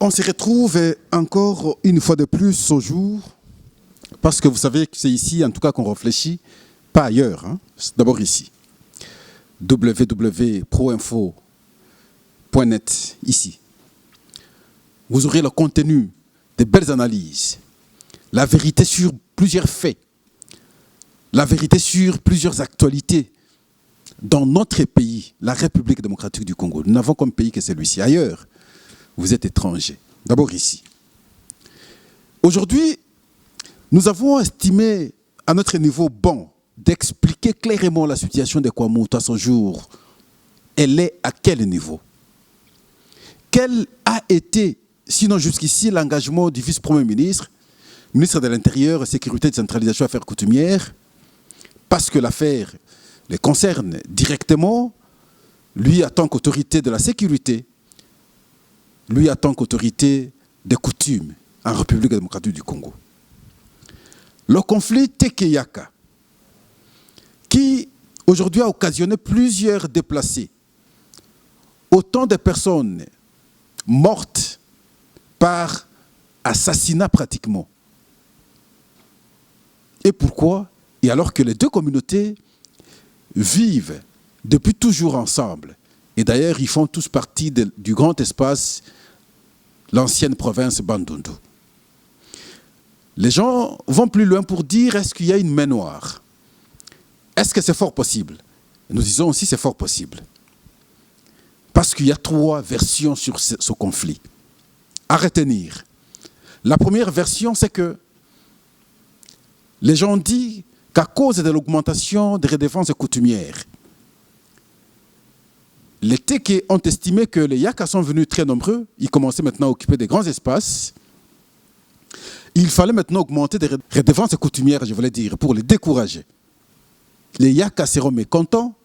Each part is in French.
On se retrouve encore une fois de plus au jour, parce que vous savez que c'est ici, en tout cas, qu'on réfléchit, pas ailleurs, hein. C'est d'abord ici. www.proinfo.net, ici. Vous aurez le contenu de belles analyses, la vérité sur plusieurs faits, la vérité sur plusieurs actualités dans notre pays, la République démocratique du Congo. Nous n'avons comme pays que celui-ci. Ailleurs, vous êtes étrangers. D'abord ici. Aujourd'hui, nous avons estimé à notre niveau bon d'expliquer clairement la situation de Kwamoutou à ce jour. Elle est à quel niveau? Quel a été, sinon jusqu'ici, l'engagement du vice-premier ministre, ministre de l'Intérieur, Sécurité, Décentralisation, Affaires coutumières, parce que l'affaire les concerne directement, lui en tant qu'autorité de la sécurité, lui en tant qu'autorité des coutumes en République démocratique du Congo. Le conflit Teke-Yaka, qui aujourd'hui a occasionné plusieurs déplacés, autant de personnes mortes par assassinat pratiquement. Et pourquoi? Et alors que les deux communautés vivent depuis toujours ensemble. Et d'ailleurs, ils font tous partie du grand espace, l'ancienne province Bandundu. Les gens vont plus loin pour dire, est-ce qu'il y a une main noire? Est-ce que c'est fort possible? Nous disons aussi c'est fort possible. Parce qu'il y a trois versions sur ce conflit. À retenir. La première version, c'est que les gens disent qu'à cause de l'augmentation des redevances coutumières, les Teke ont estimé que les Yaka sont venus très nombreux, ils commençaient maintenant à occuper des grands espaces. Il fallait maintenant augmenter des redevances coutumières, je voulais dire, pour les décourager. Les Yaka seront mécontents,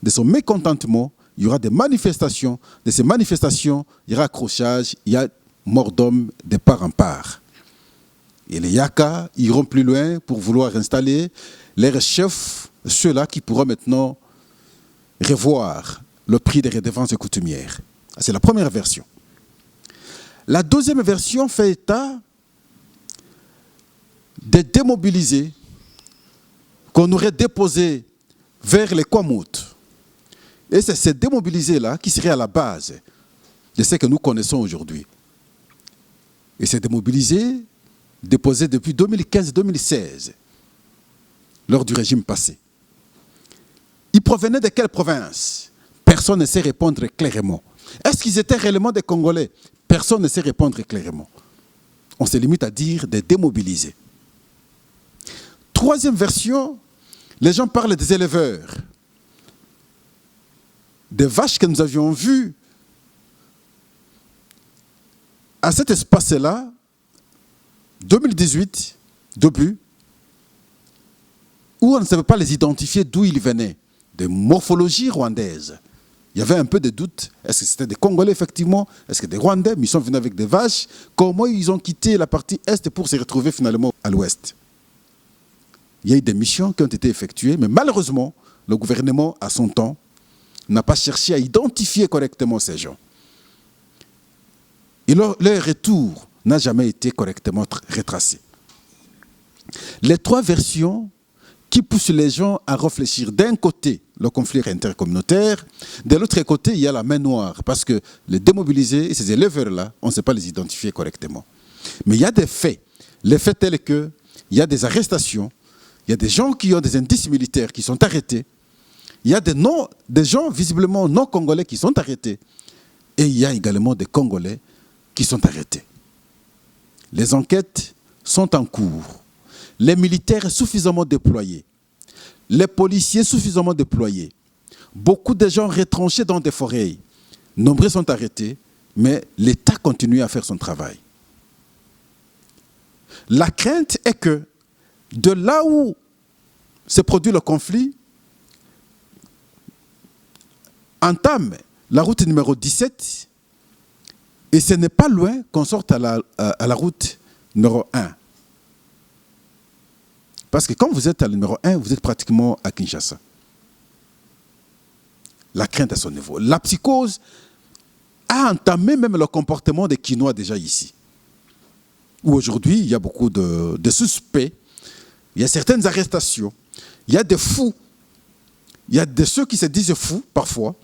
de son mécontentement, il y aura des manifestations, de ces manifestations, il y aura accrochage, il y a mort d'homme de part en part. Et les Yaka iront plus loin pour vouloir installer leurs chefs, ceux-là qui pourront maintenant revoir le prix des redevances coutumières. C'est la première version. La deuxième version fait état de démobilisés qu'on aurait déposés vers les Kwamoutou. Et c'est ces démobilisés-là qui seraient à la base de ce que nous connaissons aujourd'hui. Et ces démobilisés déposés depuis 2015-2016, lors du régime passé. Ils provenaient de quelle province? Personne ne sait répondre clairement. Est-ce qu'ils étaient réellement des Congolais? Personne ne sait répondre clairement. On se limite à dire des démobilisés. Troisième version, les gens parlent des éleveurs, des vaches que nous avions vues à cet espace-là, 2018, début, où on ne savait pas les identifier d'où ils venaient, de morphologie rwandaise. Il y avait un peu de doute. Est-ce que c'était des Congolais, effectivement? Est-ce que des Rwandais? Mais ils sont venus avec des vaches. Comment ils ont quitté la partie Est pour se retrouver finalement à l'Ouest? Il y a eu des missions qui ont été effectuées, mais malheureusement, le gouvernement, à son temps, n'a pas cherché à identifier correctement ces gens. Et leur retour n'a jamais été correctement retracé. Les trois versions qui poussent les gens à réfléchir. D'un côté, le conflit intercommunautaire. De l'autre côté, il y a la main noire. Parce que les démobilisés et ces éleveurs-là, on ne sait pas les identifier correctement. Mais il y a des faits. Les faits tels que, il y a des arrestations, il y a des gens qui ont des indices militaires qui sont arrêtés. Il y a des gens visiblement non congolais qui sont arrêtés. Et il y a également des Congolais qui sont arrêtés. Les enquêtes sont en cours. Les militaires suffisamment déployés, les policiers suffisamment déployés, beaucoup de gens retranchés dans des forêts. Nombreux sont arrêtés, mais l'État continue à faire son travail. La crainte est que de là où se produit le conflit, entame la route numéro 17, et ce n'est pas loin qu'on sorte à la route numéro 1. Parce que quand vous êtes à la numéro 1, vous êtes pratiquement à Kinshasa. La crainte à son niveau. La psychose a entamé même le comportement des Quinois déjà ici. Où aujourd'hui, il y a beaucoup de suspects, il y a certaines arrestations, il y a des fous, il y a de ceux qui se disent fous parfois,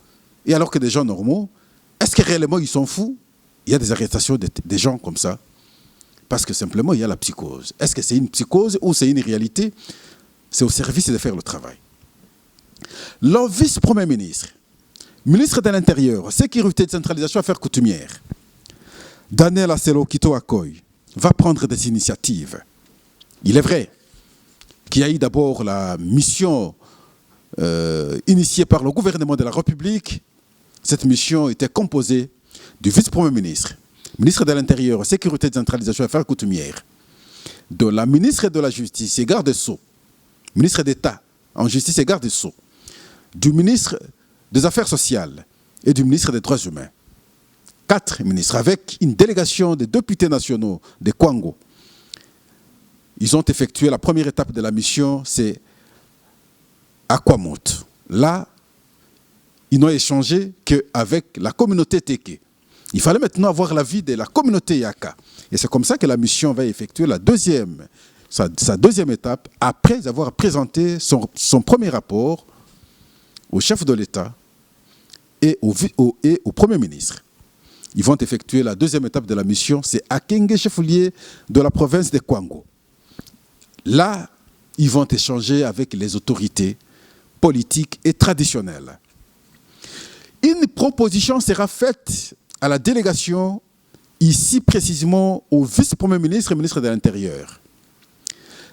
et alors que des gens normaux, est-ce que réellement ils sont fous? Il y a des arrestations des gens comme ça, parce que simplement il y a la psychose. Est-ce que c'est une psychose ou c'est une réalité? C'est au service de faire le travail. Le vice-premier ministre, ministre de l'Intérieur, Sécurité, Décentralisation, Affaires coutumières, Daniel Asselo Kito Akoy, va prendre des initiatives. Il est vrai qu'il y a eu d'abord la mission initiée par le gouvernement de la République. Cette mission était composée du vice-premier ministre, ministre de l'Intérieur, Sécurité, Décentralisation, Affaires coutumières, de la ministre de la Justice et garde des Sceaux, ministre d'État en Justice et garde des Sceaux, du ministre des Affaires sociales et du ministre des Droits humains. 4 ministres, avec une délégation des députés nationaux de Kwango. Ils ont effectué la première étape de la mission, c'est Aquamont. Là, ils n'ont échangé qu'avec la communauté Teke. Il fallait maintenant avoir l'avis de la communauté Yaka. Et c'est comme ça que la mission va effectuer sa deuxième étape, après avoir présenté son premier rapport au chef de l'État et au Premier ministre. Ils vont effectuer la deuxième étape de la mission, c'est à Kenge, chef-lieu de la province de Kwango. Là, ils vont échanger avec les autorités politiques et traditionnelles. Une proposition sera faite à la délégation, ici précisément au vice-premier ministre et ministre de l'Intérieur,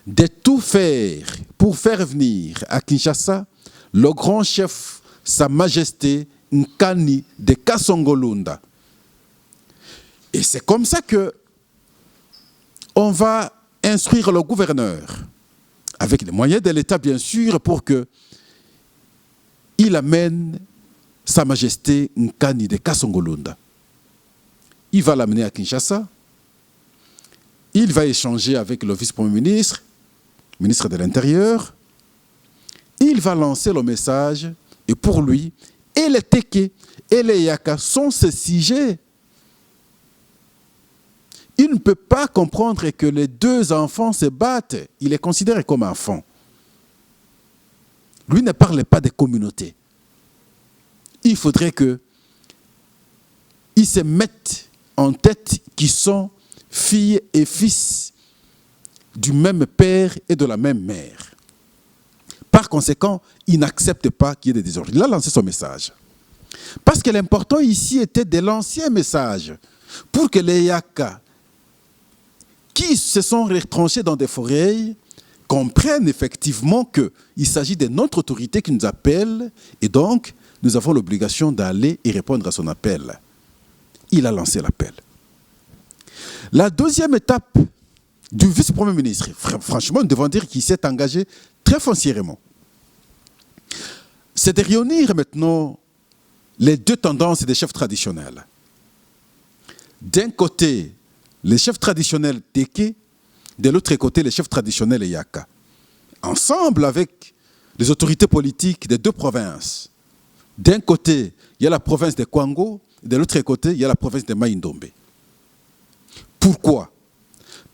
de tout faire pour faire venir à Kinshasa le grand chef, Sa Majesté Nkani de Kasongo-Lunda. Et c'est comme ça que on va instruire le gouverneur, avec les moyens de l'État bien sûr, pour qu'il amène Sa Majesté Nkani de Kasongo-Lunda. Il va l'amener à Kinshasa. Il va échanger avec le vice-premier ministre, ministre de l'Intérieur. Il va lancer le message, et pour lui, et les Teke et les Yaka sont ces sujets. Il ne peut pas comprendre que les deux enfants se battent. Il est considéré comme enfant. Lui ne parle pas des communautés. Il faudrait qu'ils se mettent en tête qu'ils sont filles et fils du même père et de la même mère. Par conséquent, il n'accepte pas qu'il y ait des désordres. Il a lancé son message. Parce que l'important ici était de l'ancien message pour que les Yaka qui se sont retranchés dans des forêts comprennent effectivement qu'il s'agit de notre autorité qui nous appelle et donc nous avons l'obligation d'aller et répondre à son appel. Il a lancé l'appel. La deuxième étape du vice-premier ministre, franchement, nous devons dire qu'il s'est engagé très foncièrement. C'est de réunir maintenant les deux tendances des chefs traditionnels. D'un côté, les chefs traditionnels Teke, de l'autre côté, les chefs traditionnels Yaka. Ensemble avec les autorités politiques des deux provinces. D'un côté, il y a la province de Kwango, de l'autre côté, il y a la province de Mai-Ndombe. Pourquoi?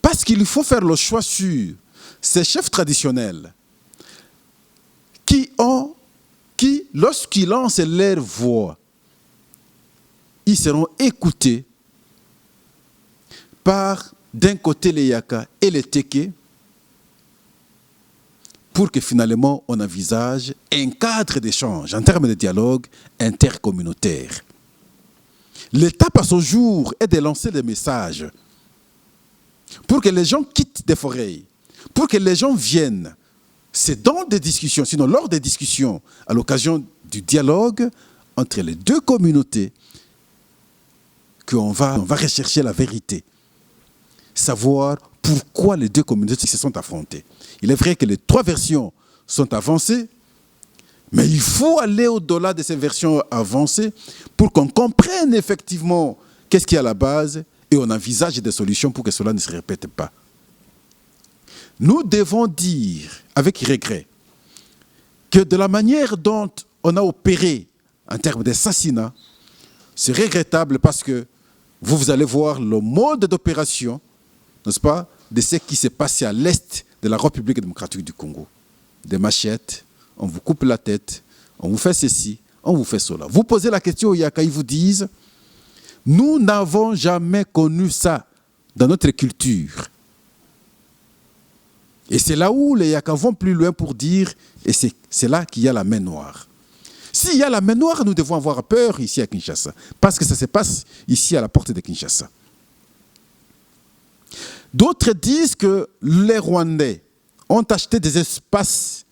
Parce qu'il faut faire le choix sur ces chefs traditionnels qui, lorsqu'ils lancent leur voix, ils seront écoutés par, d'un côté, les Yaka et les Teke, pour que finalement on envisage un cadre d'échange en termes de dialogue intercommunautaire. L'étape à ce jour est de lancer des messages pour que les gens quittent des forêts, pour que les gens viennent. C'est dans des discussions, sinon lors des discussions, à l'occasion du dialogue entre les deux communautés, qu'on va rechercher la vérité. Savoir pourquoi les deux communautés se sont affrontées. Il est vrai que les trois versions sont avancées, mais il faut aller au-delà de ces versions avancées pour qu'on comprenne effectivement qu'est-ce qui est à la base et on envisage des solutions pour que cela ne se répète pas. Nous devons dire, avec regret, que de la manière dont on a opéré en termes d'assassinat, c'est regrettable parce que vous allez voir le mode d'opération, n'est-ce pas, de ce qui s'est passé à l'est de la République démocratique du Congo. Des machettes, on vous coupe la tête, on vous fait ceci, on vous fait cela. Vous posez la question aux Yaka, ils vous disent, nous n'avons jamais connu ça dans notre culture. Et c'est là où les Yaka vont plus loin pour dire, et c'est là qu'il y a la main noire. S'il y a la main noire, nous devons avoir peur ici à Kinshasa, parce que ça se passe ici à la porte de Kinshasa. D'autres disent que les Rwandais ont acheté des espaces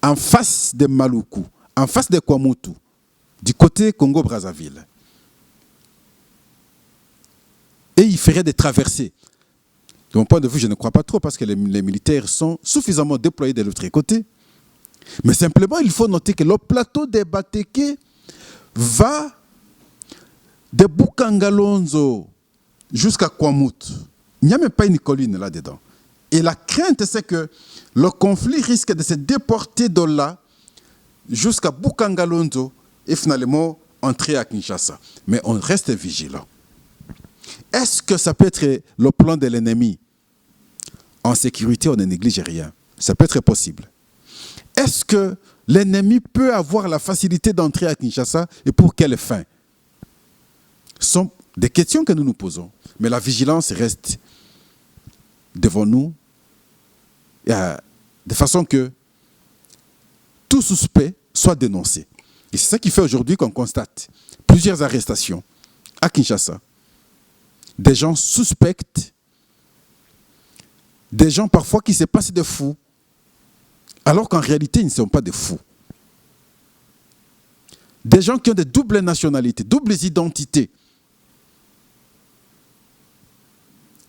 en face de Maluku, en face de Kwamutu, du côté Congo-Brazzaville. Et ils feraient des traversées. De mon point de vue, je ne crois pas trop parce que les militaires sont suffisamment déployés de l'autre côté. Mais simplement, il faut noter que le plateau des Bateke va de Bukangalonzo jusqu'à Kwamutu. Il n'y a même pas une colline là-dedans. Et la crainte, c'est que le conflit risque de se déporter de là jusqu'à Bukangalonzo et finalement entrer à Kinshasa. Mais on reste vigilant. Est-ce que ça peut être le plan de l'ennemi? En sécurité, on ne néglige rien. Ça peut être possible. Est-ce que l'ennemi peut avoir la facilité d'entrer à Kinshasa et pour quelle fin? Ce sont des questions que nous nous posons. Mais la vigilance reste devant nous de façon que tout suspect soit dénoncé. Et c'est ça qui fait aujourd'hui qu'on constate plusieurs arrestations à Kinshasa. Des gens suspects, des gens parfois qui se passent de fous, alors qu'en réalité, ils ne sont pas des fous. Des gens qui ont des doubles nationalités, doubles identités,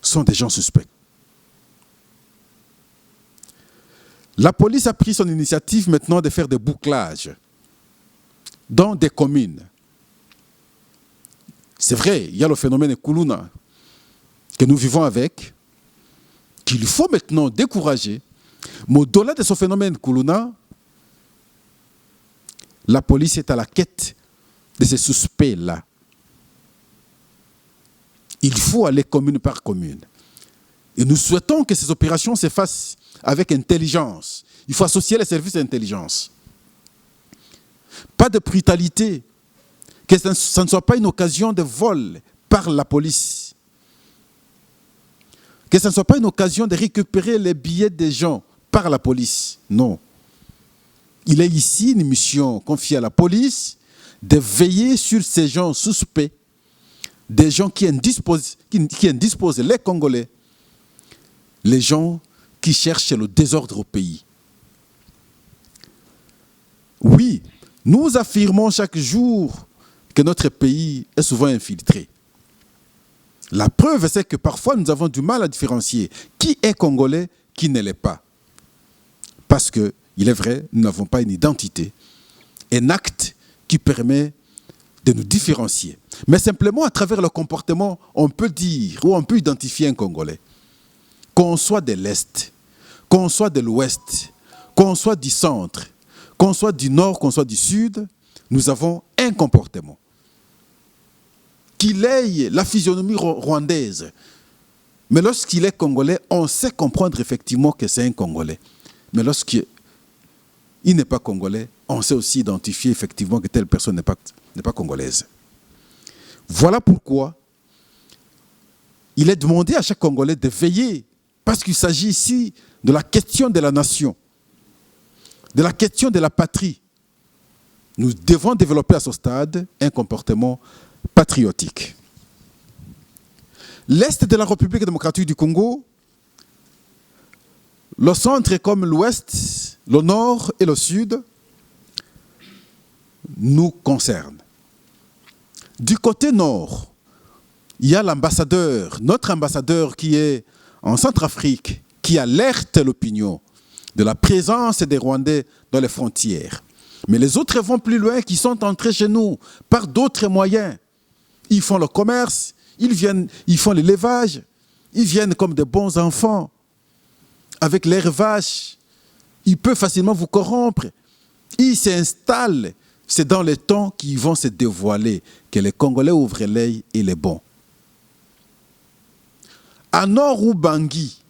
sont des gens suspects. La police a pris son initiative maintenant de faire des bouclages dans des communes. C'est vrai, il y a le phénomène Kuluna que nous vivons avec, qu'il faut maintenant décourager. Mais au-delà de ce phénomène Kuluna, la police est à la quête de ces suspects-là. Il faut aller commune par commune. Et nous souhaitons que ces opérations se fassent avec intelligence. Il faut associer les services d'intelligence. Pas de brutalité. Que ça ne soit pas une occasion de vol par la police. Que ça ne soit pas une occasion de récupérer les billets des gens par la police. Non. Il est ici une mission confiée à la police de veiller sur ces gens suspects, des gens qui indisposent les Congolais, les gens qui cherchent le désordre au pays. Oui, nous affirmons chaque jour que notre pays est souvent infiltré. La preuve, c'est que parfois nous avons du mal à différencier qui est Congolais, qui ne l'est pas. Parce que, il est vrai, nous n'avons pas une identité, un acte qui permet de nous différencier. Mais simplement, à travers le comportement, on peut dire ou on peut identifier un Congolais. Qu'on soit de l'Est, qu'on soit de l'Ouest, qu'on soit du centre, qu'on soit du Nord, qu'on soit du Sud, nous avons un comportement. Qu'il ait la physionomie rwandaise. Mais lorsqu'il est Congolais, on sait comprendre effectivement que c'est un Congolais. Mais lorsqu'il n'est pas Congolais, on sait aussi identifier effectivement que telle personne n'est pas congolaise. Voilà pourquoi il est demandé à chaque Congolais de veiller, parce qu'il s'agit ici de la question de la nation, de la question de la patrie. Nous devons développer à ce stade un comportement patriotique. L'Est de la République démocratique du Congo, le centre comme l'Ouest, le Nord et le Sud nous concernent. Du côté Nord, il y a l'ambassadeur, notre ambassadeur qui est en Centrafrique, qui alerte l'opinion de la présence des Rwandais dans les frontières. Mais les autres vont plus loin, qui sont entrés chez nous par d'autres moyens. Ils font le commerce, ils font l'élevage, ils viennent comme des bons enfants. Avec leurs vaches, ils peuvent facilement vous corrompre. Ils s'installent c'est dans les temps qui vont se dévoiler que les Congolais ouvrent l'œil et les bons. À Nord ou Bangui,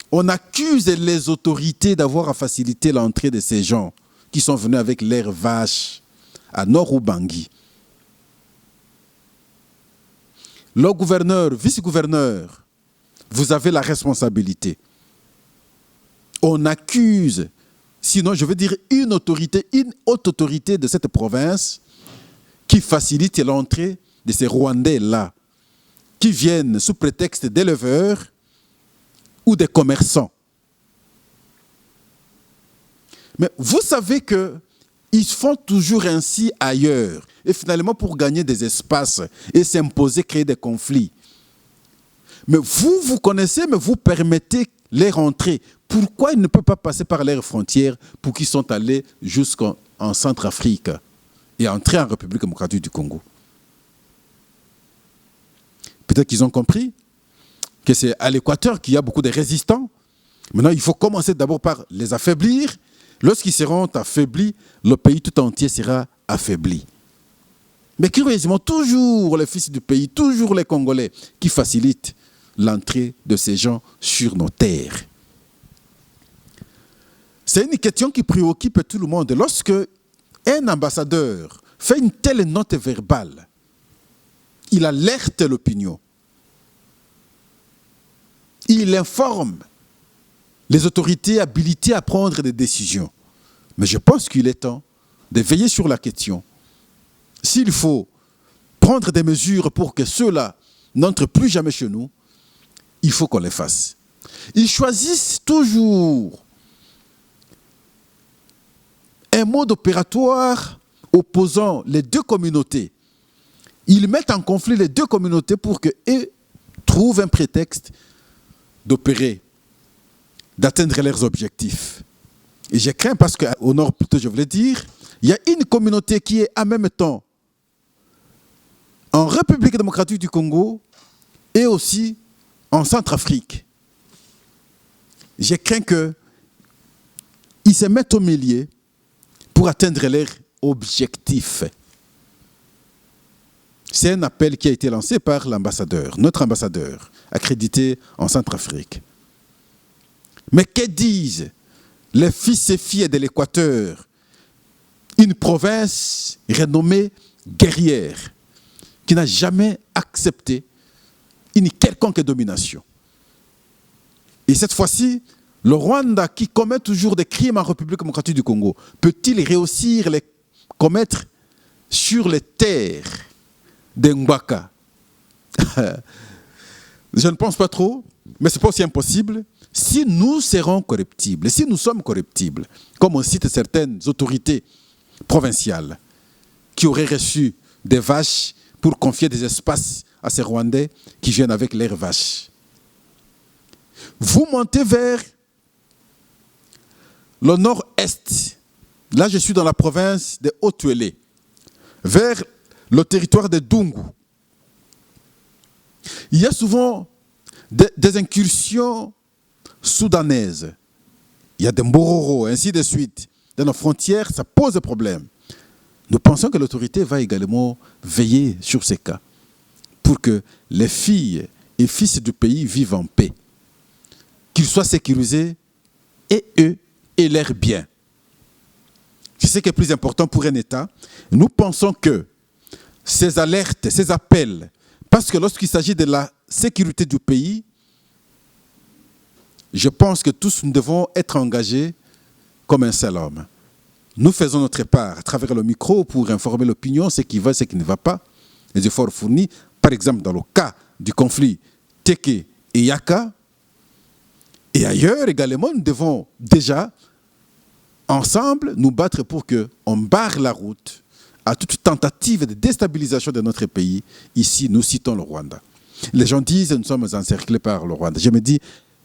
on accuse les autorités d'avoir facilité l'entrée de ces gens qui sont venus avec leurs vaches à Nord ou Bangui. Le gouverneur, vice-gouverneur, vous avez la responsabilité. On accuse, sinon je veux dire une haute autorité de cette province qui facilite l'entrée de ces Rwandais-là, qui viennent sous prétexte d'éleveurs ou des commerçants. Mais vous savez qu'ils font toujours ainsi ailleurs. Et finalement, pour gagner des espaces et s'imposer, créer des conflits. Mais vous connaissez, mais vous permettez les rentrer. Pourquoi ils ne peuvent pas passer par leurs frontières pour qu'ils sont allés jusqu'en Centrafrique et entrer en République démocratique du Congo? Peut-être qu'ils ont compris que c'est à l'Équateur qu'il y a beaucoup de résistants. Maintenant, il faut commencer d'abord par les affaiblir. Lorsqu'ils seront affaiblis, le pays tout entier sera affaibli. Mais curieusement, toujours les fils du pays, toujours les Congolais qui facilitent l'entrée de ces gens sur nos terres. C'est une question qui préoccupe tout le monde. Lorsque un ambassadeur fait une telle note verbale, il alerte l'opinion. Il informe les autorités habilitées à prendre des décisions. Mais je pense qu'il est temps de veiller sur la question. S'il faut prendre des mesures pour que ceux-là n'entrent plus jamais chez nous, il faut qu'on les fasse. Ils choisissent toujours un mode opératoire opposant les deux communautés. Ils mettent en conflit les deux communautés pour qu'eux trouvent un prétexte d'opérer, d'atteindre leurs objectifs. Et je crains parce qu'au nord, plutôt, je voulais dire, il y a une communauté qui est en même temps en République démocratique du Congo et aussi en Centrafrique. Je crains qu'ils se mettent au milieu pour atteindre leurs objectifs. C'est un appel qui a été lancé par l'ambassadeur, notre ambassadeur, accrédité en Centrafrique. Mais que disent les fils et filles de l'Équateur, une province renommée guerrière, qui n'a jamais accepté une quelconque domination. Et cette fois-ci, le Rwanda, qui commet toujours des crimes en République démocratique du Congo, peut-il réussir les commettre sur les terres d'Ngbaka? Je ne pense pas trop, mais ce n'est pas aussi impossible. Si nous serons corruptibles, si nous sommes corruptibles, comme on cite certaines autorités provinciales qui auraient reçu des vaches pour confier des espaces à ces Rwandais qui viennent avec leurs vaches. Vous montez vers le nord-est. Là, je suis dans la province de Haut-Tuélé, vers le territoire de Dungu. Il y a souvent des incursions soudanaises. Il y a des Mbororo, ainsi de suite. Dans nos frontières, ça pose problème. Nous pensons que l'autorité va également veiller sur ces cas pour que les filles et fils du pays vivent en paix, qu'ils soient sécurisés, et eux et leurs biens. C'est ce qui est plus important pour un État. Nous pensons que ces alertes, ces appels, parce que lorsqu'il s'agit de la sécurité du pays, je pense que tous nous devons être engagés comme un seul homme. Nous faisons notre part à travers le micro pour informer l'opinion, ce qui va, ce qui ne va pas, les efforts fournis. Par exemple, dans le cas du conflit Teke et Yaka, et ailleurs également, nous devons déjà, ensemble, nous battre pour qu'on barre la route à toute tentative de déstabilisation de notre pays. Ici, nous citons le Rwanda. Les gens disent que nous sommes encerclés par le Rwanda. Je me dis,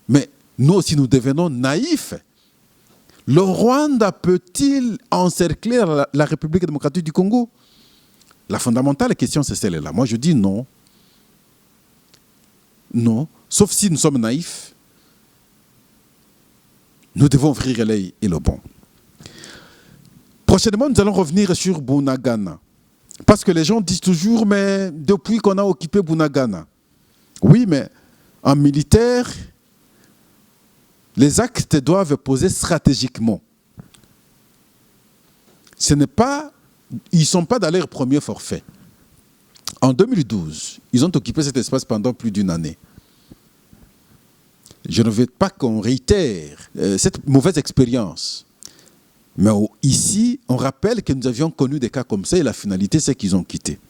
mais nous aussi, nous devenons naïfs. Le Rwanda peut-il encercler la République démocratique du Congo? La fondamentale question, c'est celle-là. Moi, je dis non. Non. Sauf si nous sommes naïfs. Nous devons ouvrir l'œil et le bon. Prochainement, nous allons revenir sur Bunagana. Parce que les gens disent toujours, mais depuis qu'on a occupé Bunagana. Oui, mais en militaire, les actes doivent poser stratégiquement. Ils ne sont pas dans leur premier forfait. En 2012, ils ont occupé cet espace pendant plus d'une année. Je ne veux pas qu'on réitère cette mauvaise expérience. Mais ici, on rappelle que nous avions connu des cas comme ça et la finalité, c'est qu'ils ont quitté.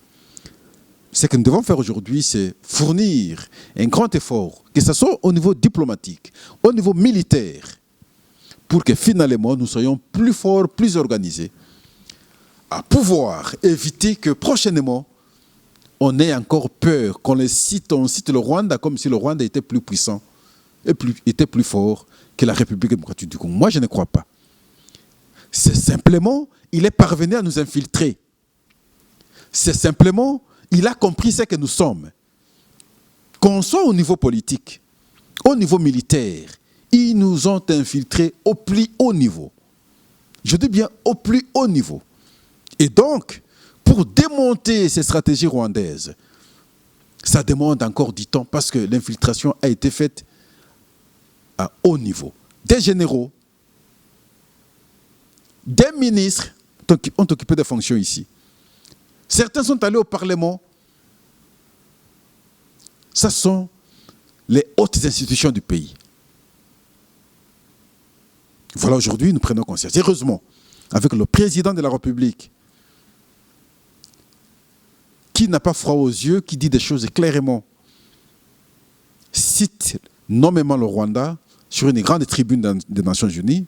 Ce que nous devons faire aujourd'hui, c'est fournir un grand effort, que ce soit au niveau diplomatique, au niveau militaire, pour que finalement nous soyons plus forts, plus organisés, à pouvoir éviter que prochainement, on ait encore peur, qu'on cite le Rwanda comme si le Rwanda était plus puissant et était plus fort que la République démocratique du Congo. Moi, je ne crois pas. C'est simplement, il est parvenu à nous infiltrer. C'est simplement, il a compris ce que nous sommes. Qu'on soit au niveau politique, au niveau militaire, ils nous ont infiltrés au plus haut niveau. Je dis bien au plus haut niveau. Et donc, pour démonter ces stratégies rwandaises, ça demande encore du temps parce que l'infiltration a été faite à haut niveau. Des généraux, des ministres ont occupé des fonctions ici. Certains sont allés au Parlement. Ce sont les hautes institutions du pays. Voilà, aujourd'hui, nous prenons conscience. Heureusement, avec le président de la République, qui n'a pas froid aux yeux, qui dit des choses clairement, cite nommément le Rwanda sur une grande tribune des Nations Unies.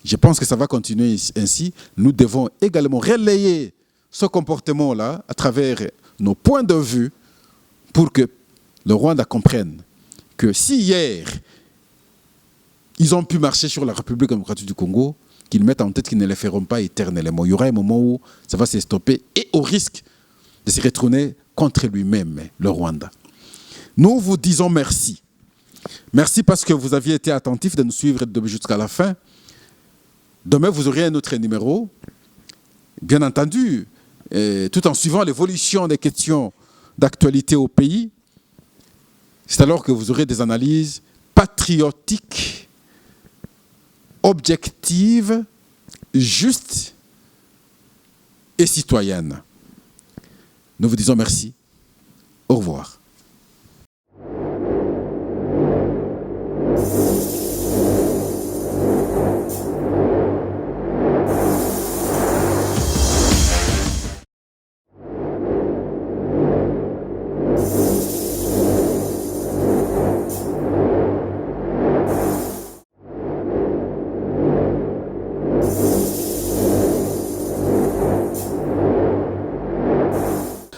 Je pense que ça va continuer ainsi. Nous devons également relayer ce comportement-là à travers nos points de vue pour que le Rwanda comprenne que si hier, ils ont pu marcher sur la République démocratique du Congo, qu'ils mettent en tête qu'ils ne le feront pas éternellement. Il y aura un moment où ça va se stopper et au risque de se retourner contre lui-même, le Rwanda. Nous vous disons merci. Merci parce que vous aviez été attentifs de nous suivre jusqu'à la fin. Demain, vous aurez un autre numéro, bien entendu, tout en suivant l'évolution des questions d'actualité au pays. C'est alors que vous aurez des analyses patriotiques, objectives, justes et citoyennes. Nous vous disons merci. Au revoir.